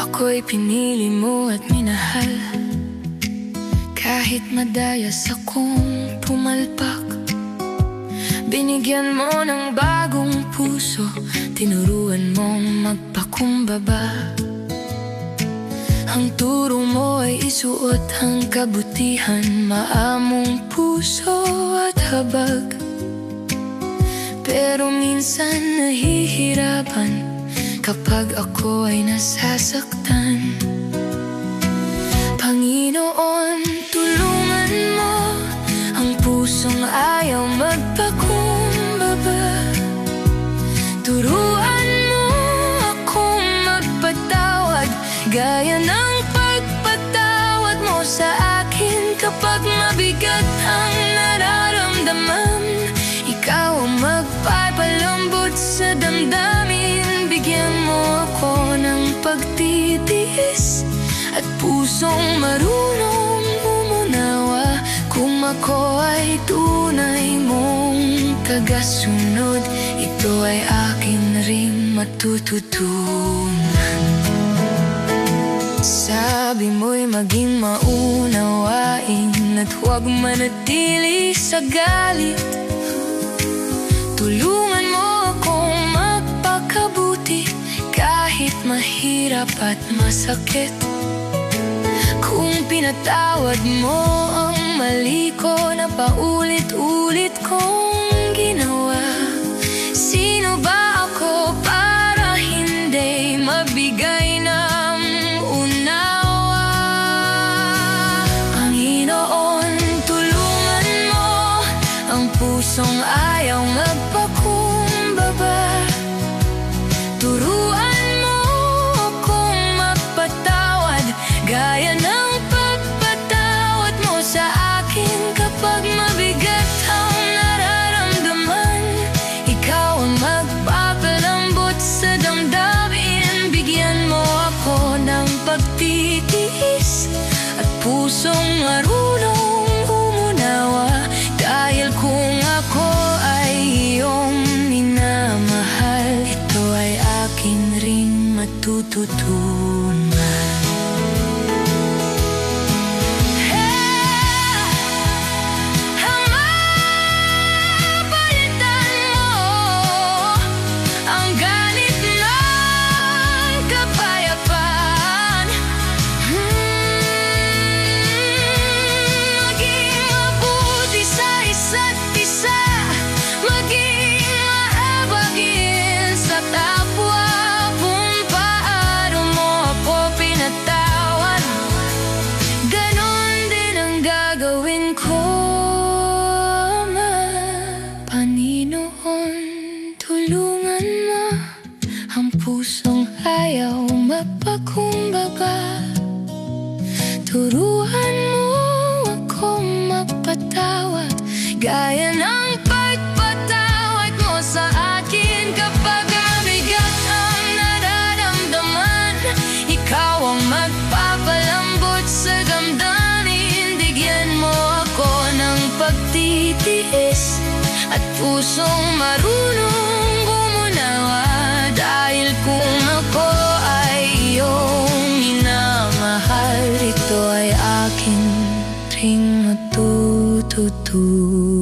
Ako'y pinili mo at minahal, kahit madayas akong pumalpak. Binigyan mo ng bagong puso, tinuruan mong magpakumbaba. Ang turo mo ay isuot ang kabutihan, maamong puso at habag. Pero minsan nahihirapan kapag ako ay nasasaktan. Panginoon, tulungan mo ang pusong ayaw magpakumbaba. Turuan mo akong magpatawad, gaya ng pagpatawad mo sa akin. Kapag mabigat ang nararamdaman, ikaw ang magpapalambot sa damdamin. Bigyan mo ako ng pagtitiis at pusong marunong umunawa. Kung ako ay tunay mong tagasunod, ito ay akin ring matututunan. Sabi mo'y maging maunawain at huwag manatili sa galit. Tulungan mo akong magpakabuti kahit mahirap at masakit. Kung pinatawad mo ang mali ko na paulit-ulit kong ginawa, sino ba ako para hindi mabigay ng unawa? Panginoon, tulungan mo ang pusong ayaw magpakumbaba. Turuan mo akong magpatawad, gaya ng pagpatawad mo sa akin. Kapag mabigat ang nararamdaman, ikaw ang magpapalambot sa damdamin. Bigyan mo ako ng pagtitiis at pusong marunong umunawa. Dahil kung ako ay iyong minamahal, ito ay akin ring matututunan. Tulungan mo ang pusong ayaw magpakumbaba. Turuan mo akong magpatawad, gaya ng pagpatawad mo sa akin. Kapag mabigat ang nararamdaman, ikaw ang magpapalambot sa damdamin. Bigyan mo ako ng pagtitiis at pusong marunong umunawa. Dahil kung ako ay iyong minamahal, ito ay akin ring matututunan.